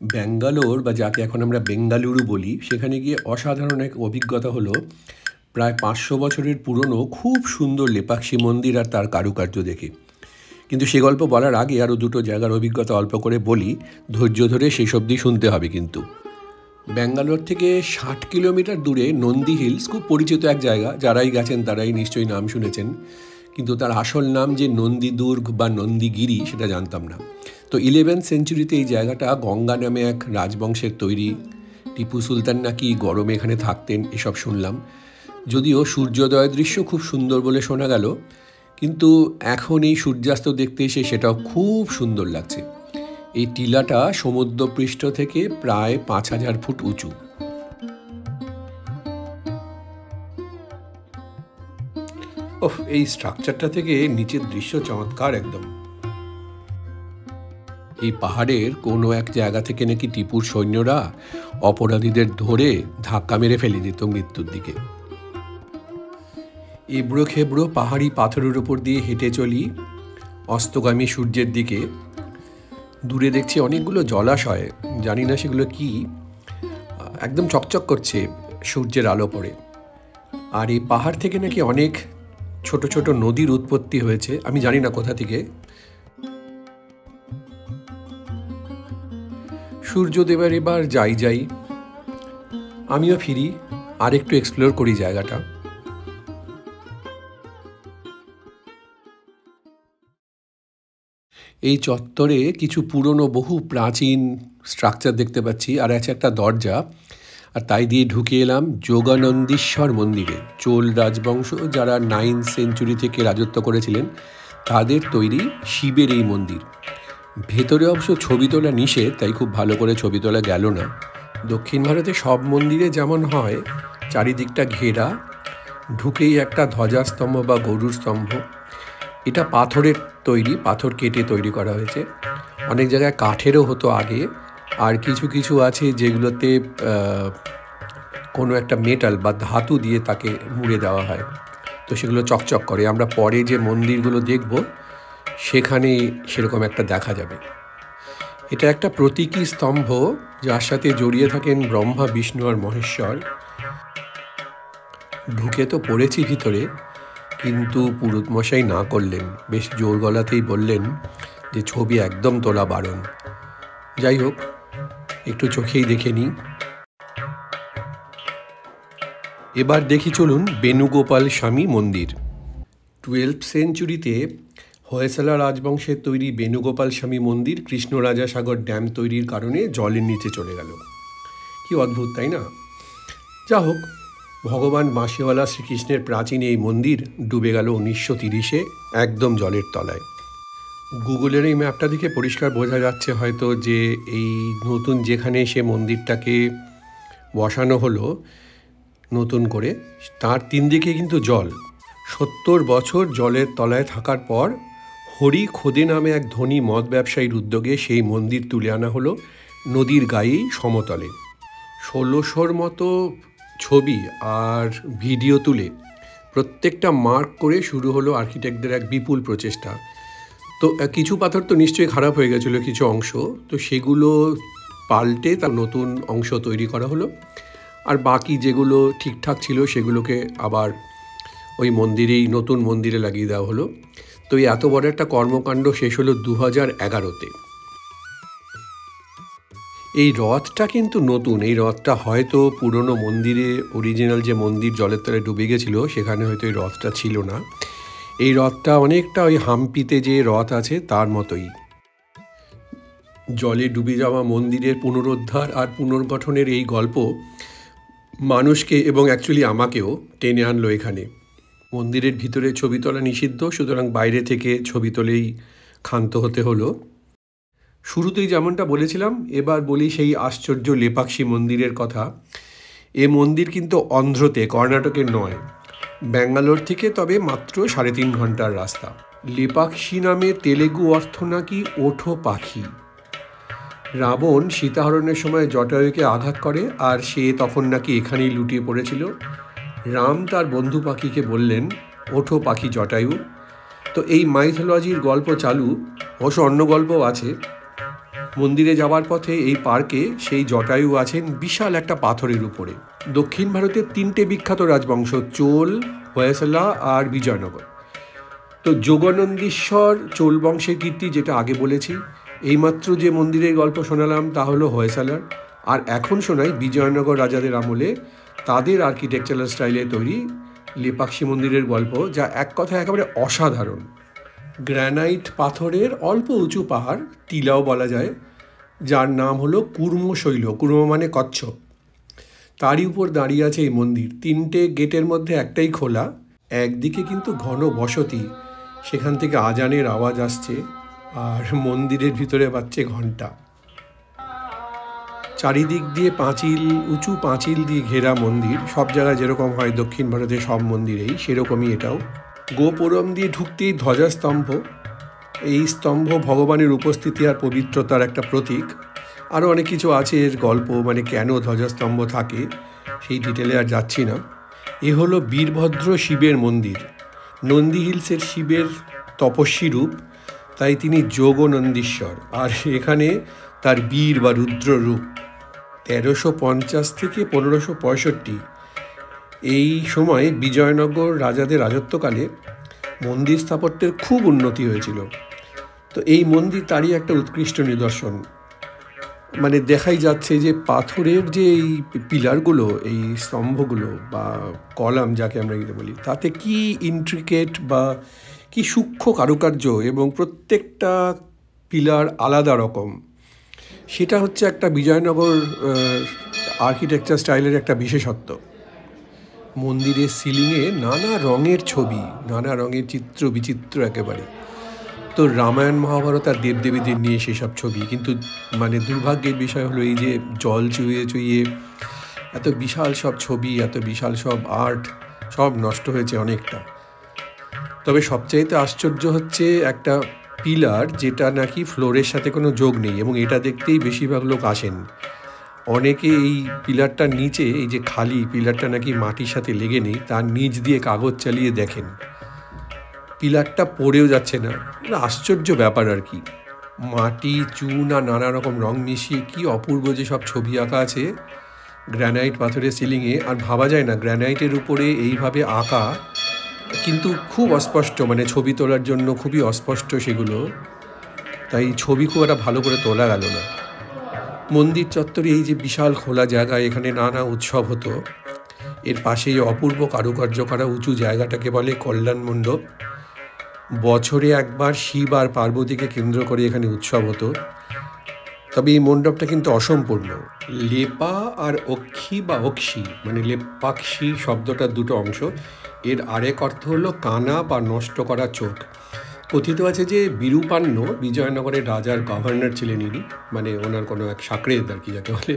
ব্যাঙ্গালোর বা যাকে এখন আমরা বেঙ্গালুরু বলি, সেখানে গিয়ে অসাধারণ এক অভিজ্ঞতা হলো। প্রায় 500 বছরের পুরনো খুব সুন্দর লেপাক্ষী মন্দির আর তার কারুকার্য দেখে। কিন্তু সে গল্প বলার আগে আরও দুটো জায়গার অভিজ্ঞতা অল্প করে বলি, ধৈর্য ধরে সেই সব দিয়ে শুনতে হবে কিন্তু। ব্যাঙ্গালোর থেকে 60 কিলোমিটার দূরে নন্দী হিলস খুব পরিচিত এক জায়গা, যারাই গেছেন তারাই নিশ্চয়ই নাম শুনেছেন, কিন্তু তার আসল নাম যে নন্দীদুর্গ বা নন্দীগিরি সেটা জানতাম না। তো 11th সেঞ্চুরিতে এই জায়গাটা গঙ্গা নামে এক রাজবংশের তৈরি। টিপু সুলতান নাকি গরমে এখানে থাকতেন, এসব শুনলাম। যদিও সূর্যোদয় দৃশ্য খুব সুন্দর বলে শোনা গেল, কিন্তু এখন এই সূর্যাস্ত দেখতে এসে সেটাও খুব সুন্দর লাগছে। এই টিলাটা সমুদ্রপৃষ্ঠ থেকে প্রায় 5000 ফুট উঁচু। এই স্ট্রাকচারটা থেকে নিচের দৃশ্য চমৎকার একদম। এই পাহাড়ের কোনো এক জায়গা থেকে নাকি টিপুর সৈন্যরা অপরাধীদের ধরে ধাক্কা মেরে ফেলে দিত মৃত্যুর দিকে। এবড়ো খেবড়ো পাহাড়ি পাথরের উপর দিয়ে হেঁটে চলি অস্তগামী সূর্যের দিকে। দূরে দেখছি অনেকগুলো জলাশয়, জানি না সেগুলো কি, একদম চকচক করছে সূর্যের আলো পড়ে। আর এই পাহাড় থেকে নাকি অনেক ছোট ছোট নদীর উৎপত্তি হয়েছে, আমি জানি না কোথা থেকে। সূর্যদেবের এবার যাই আমিও ফিরি, আর একটু এক্সপ্লোর করি জায়গাটা। এই চত্বরে কিছু পুরনো বহু প্রাচীন স্ট্রাকচার দেখতে পাচ্ছি, আর আছে একটা দরজা। আর তাই দিয়ে ঢুকে এলাম যোগানন্দীশ্বর মন্দিরে। চোল রাজবংশ যারা 9th সেঞ্চুরি থেকে রাজত্ব করেছিলেন তাদের তৈরি শিবের এই মন্দির। ভেতরে অবশ্য ছবি তোলা নিষেধ, তাই খুব ভালো করে ছবি তোলা গেল না। দক্ষিণ ভারতে সব মন্দিরে যেমন হয়, চারিদিকটা ঘেরা, ঢুকেই একটা ধ্বজাস্তম্ভ বা গরুর স্তম্ভ। এটা পাথরের তৈরি, পাথর কেটে তৈরি করা হয়েছে। অনেক জায়গায় কাঠেরও হতো আগে, আর কিছু কিছু আছে যেগুলোতে কোনো একটা মেটাল বা ধাতু দিয়ে তাকে মুড়ে দেওয়া হয়, তো সেগুলো চকচক করে। আমরা পরে যে মন্দিরগুলো দেখব সেখানে সেরকম একটা দেখা যাবে। এটা একটা প্রতীকী স্তম্ভ, যার সাথে জড়িয়ে থাকেন ব্রহ্মা, বিষ্ণু আর মহেশ্বর। ঢুকে তো পড়েছি ভিতরে, কিন্তু পুরোহিত মশাই না করলেন, বেশ জোর গলাতেই বললেন যে ছবি একদম তোলা বারণ। যাই হোক, একটু চোখেই দেখে নিই। এবার দেখি চলুন বেণুগোপাল স্বামী মন্দির। 12th সেঞ্চুরিতে হয়সালা রাজবংশের তৈরি বেণুগোপাল স্বামী মন্দির কৃষ্ণরাজা সাগর ড্যাম তৈরির কারণে জলের নিচে চলে গেল। কি অদ্ভুত, তাই না? যা হোক, ভগবান বাঁশিওয়ালা শ্রীকৃষ্ণের প্রাচীন এই মন্দির ডুবে গেল 1930-এ একদম জলের তলায়। গুগলের এই ম্যাপটা দেখে পরিষ্কার বোঝা যাচ্ছে হয়তো যে এই নতুন যেখানে সে মন্দিরটাকে বসানো হলো নতুন করে, তার 3 দিকে কিন্তু জল। 70 বছর জলের তলায় থাকার পর হরি খোদে নামে এক ধনী মদ ব্যবসায়ীর উদ্যোগে সেই মন্দির তুলে আনা হলো নদীর গায়েই সমতলে। 1600-র মতো ছবি আর ভিডিও তুলে প্রত্যেকটা মার্ক করে শুরু হলো আর্কিটেক্টদের এক বিপুল প্রচেষ্টা। তো কিছু পাথর তো নিশ্চয়ই খারাপ হয়ে গেছিলো, কিছু অংশ, তো সেগুলো পাল্টে তার নতুন অংশ তৈরি করা হলো। আর বাকি যেগুলো ঠিকঠাক ছিল সেগুলোকে আবার ওই মন্দিরেই, নতুন মন্দিরে লাগিয়ে দেওয়া হলো। তো এই এত বড় একটা কর্মকাণ্ড শেষ হলো 2011-তে। এই রথটা কিন্তু নতুন। এই রথটা হয়তো পুরনো মন্দিরে, অরিজিনাল যে মন্দির জলের তলায় ডুবে গেছিলো সেখানে হয়তো এই রথটা ছিল না। এই রথটা অনেকটা ওই হাম্পিতে যে রথ আছে তার মতোই। জলে ডুবে যাওয়া মন্দিরের পুনরুদ্ধার আর পুনর্গঠনের এই গল্প মানুষকে এবং অ্যাকচুয়ালি আমাকেও টেনে আনলো এখানে। মন্দিরের ভিতরে ছবি তোলা নিষিদ্ধ, সুতরাং বাইরে থেকে ছবি তোলেই ক্ষান্ত হতে হলো। শুরুতেই যেমনটা বলেছিলাম, এবার বলি সেই আশ্চর্য লেপাক্ষী মন্দিরের কথা। এ মন্দির কিন্তু অন্ধ্রতে, কর্ণাটকের নয়, ব্যাঙ্গালোর থেকে তবে মাত্র 3.5 ঘন্টার রাস্তা। লেপাক্ষী নামে তেলেগু অর্থ নাকি ওঠো পাখি। রাবণ সীতাহরণের সময় জটায়ুকে আঘাত করে, আর সে তখন নাকি এখানেই লুটিয়ে পড়েছিল। রাম তার বন্ধু পাখিকে বললেন, ওঠো পাখি জটায়ু। তো এই মাইথোলজির গল্প চালু, অবশ্য অন্য গল্পও আছে। মন্দিরে যাওয়ার পথে এই পার্কে সেই জটায়ু আছেন বিশাল একটা পাথরের উপরে। দক্ষিণ ভারতের 3টে বিখ্যাত রাজবংশ, চোল, হয়েসলা আর বিজয়নগর। তো যোগনন্দীশ্বর চোল বংশের কীর্তি, যেটা আগে বলেছি। এইমাত্র যে মন্দিরের গল্প শোনালাম তা হলো হয়েসালার। আর এখন শোনাই বিজয়নগর রাজাদের আমলে তাদের আর্কিটেকচারাল স্টাইলে তৈরি লেপাক্ষী মন্দিরের গল্প, যা এক কথায় একেবারে অসাধারণ। গ্রানাইট পাথরের অল্প উঁচু পাহাড়, টিলাও বলা যায়, যার নাম হলো কুর্মশৈল। কুর্ম মানে কচ্ছপ। তারই উপর দাঁড়িয়ে আছে এই মন্দির। 3টে গেটের মধ্যে একটাই খোলা। একদিকে কিন্তু ঘন বসতি, সেখান থেকে আজানের আওয়াজ আসছে, আর মন্দিরের ভিতরে বাজছে ঘণ্টা। চারিদিক দিয়ে পাঁচিল, উঁচু পাঁচিল দিয়ে ঘেরা মন্দির। সব জায়গায় যেরকম হয় দক্ষিণ ভারতের সব মন্দিরেই, সেরকমই এটাও। গোপুরম দিয়ে ঢুকতেই ধ্বজাস্তম্ভ। এই স্তম্ভ ভগবানের উপস্থিতি আর পবিত্রতার একটা প্রতীক। আরও অনেক কিছু আছে এর গল্প, মানে কেন ধ্বজাস্তম্ভ থাকে সেই ডিটেলে আর যাচ্ছি না। এ হলো বীরভদ্র শিবের মন্দির। নন্দী হিলসের শিবের তপস্বী রূপ, তাই তিনি যোগনন্দীশ্বর। আর এখানে তার বীর বা রুদ্র রূপ। 1350 থেকে 1565 এই সময় বিজয়নগর রাজাদের রাজত্বকালে মন্দির স্থাপত্যের খুব উন্নতি হয়েছিল। তো এই মন্দির তারই একটা উৎকৃষ্ট নিদর্শন। মানে দেখাই যাচ্ছে যে পাথরের যে এই পিলারগুলো, এই স্তম্ভগুলো বা কলাম যাকে আমরা বলি, তাতে কি ইন্ট্রিকেট বা কি সূক্ষ্ম কারুকার্য, এবং প্রত্যেকটা পিলার আলাদা রকম। সেটা হচ্ছে একটা বিজয়নগর আর্কিটেকচার স্টাইলের একটা বিশেষত্ব। মন্দিরের সিলিংয়ে নানা রঙের ছবি, নানা রঙের চিত্র বিচিত্র একেবারে। তো রামায়ণ মহাভারত আর দেবদেবীদের নিয়ে সেসব ছবি। কিন্তু মানে দুর্ভাগ্যের বিষয় হলো এই যে জল চুইয়ে চুইয়ে এত বিশাল সব ছবি, এত বিশাল সব আর্ট সব নষ্ট হয়েছে অনেকটা। তবে সবচাইতে আশ্চর্য হচ্ছে একটা পিলার, যেটা নাকি ফ্লোরের সাথে কোনো যোগ নেই, এবং এটা দেখতেই বেশিরভাগ লোক আসেন। অনেকে এই পিলারটার নিচে, এই যে খালি পিলারটা নাকি মাটির সাথে লেগে নেই, তার নিচ দিয়ে কাগজ চালিয়ে দেখেন, পিলারটা পড়েও যাচ্ছে না। আশ্চর্য ব্যাপার আর কি। মাটি, চুন আর নানা রকম রং মিশিয়ে কি অপূর্ব যে সব ছবি আঁকা আছে গ্রানাইট পাথরের সিলিংয়ে। আর ভাবা যায় না গ্রানাইটের উপরে এইভাবে আঁকা, কিন্তু খুব অস্পষ্ট, মানে ছবি তোলার জন্য খুবই অস্পষ্ট সেগুলো, তাই ছবি খুব একটা ভালো করে তোলা গেল না। মন্দির চত্বরে এই যে বিশাল খোলা জায়গা, এখানে নানা উৎসব হতো। এর পাশেই অপূর্ব কারুকার্য করা উঁচু জায়গাটাকে বলে কল্যাণ মণ্ডপ। বছরে একবার শিব আর পার্বতীকে কেন্দ্র করে এখানে উৎসব হতো। তবে এই মণ্ডপটা কিন্তু অসম্পূর্ণ। লেপা আর অক্ষী বা অক্ষী, মানে লেপাক্ষী শব্দটার দুটো অংশ। এর আরেক অর্থ হলো কানা বা নষ্ট করা চোখ। কথিত আছে যে বিরূপান্ন বিজয়নগরের রাজার গভর্নর ছিলেন ইনি, মানে ওনার কোনো এক সাকরেদ আর কি যাকে বলে।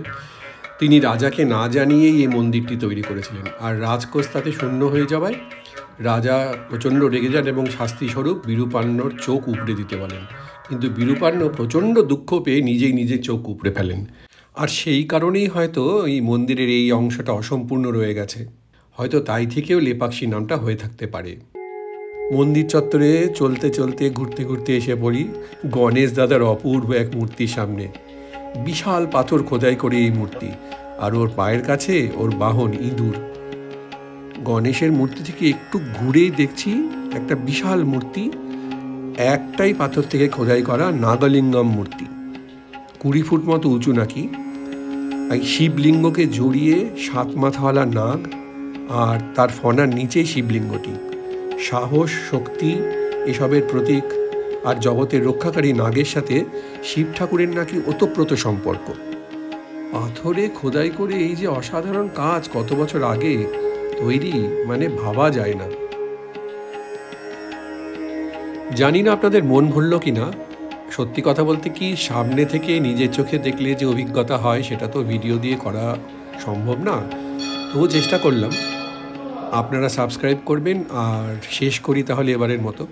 তিনি রাজাকে না জানিয়েই এই মন্দিরটি তৈরি করেছিলেন। আর রাজকোষ তাতে শূন্য হয়ে যাওয়ায় রাজা প্রচণ্ড রেগে যান এবং শাস্তিস্বরূপ বিরূপান্নর চোখ উপড়ে দিতে বলেন। কিন্তু বিরূপান্ন প্রচণ্ড দুঃখ পেয়ে নিজেই নিজের চোখ উপড়ে ফেলেন। আর সেই কারণেই হয়তো এই মন্দিরের এই অংশটা অসম্পূর্ণ রয়ে গেছে। হয়তো তাই থেকেও লেপাক্ষী নামটা হয়ে থাকতে পারে। মন্দির চত্বরে চলতে চলতে ঘুরতে ঘুরতে এসে পড়ি গণেশ দাদার অপূর্ব এক মূর্তির সামনে। বিশাল পাথর খোদাই করে এই মূর্তি, আর ওর পায়ের কাছে ওর বাহন ইঁদুর। গণেশের মূর্তি থেকে একটু ঘুরেই দেখছি একটা বিশাল মূর্তি, একটাই পাথর থেকে খোদাই করা নাগলিঙ্গম মূর্তি। 20 ফুট মতো উঁচু নাকি। এই শিবলিঙ্গকে জড়িয়ে 7 মাথাওয়ালা নাগ, আর তার ফনার নিচেই শিবলিঙ্গটি। সাহস, শক্তি এসবের প্রতীক। আর জগতের রক্ষাকারী নাগের সাথে শিব ঠাকুরের নাকি ওতপ্রোত সম্পর্ক। পাথরে খোদাই করে এই যে অসাধারণ কাজ কত বছর আগে তৈরি, মানে ভাবা যায় না। জানি না আপনাদের মন ভরল কি না। সত্যি কথা বলতে কি, সামনে থেকে নিজের চোখে দেখলে যে অভিজ্ঞতা হয় সেটা তো ভিডিও দিয়ে করা সম্ভব না, তবু চেষ্টা করলাম। আপনারা সাবস্ক্রাইব করবেন। আর শেষ করি তাহলে এবারের মতো।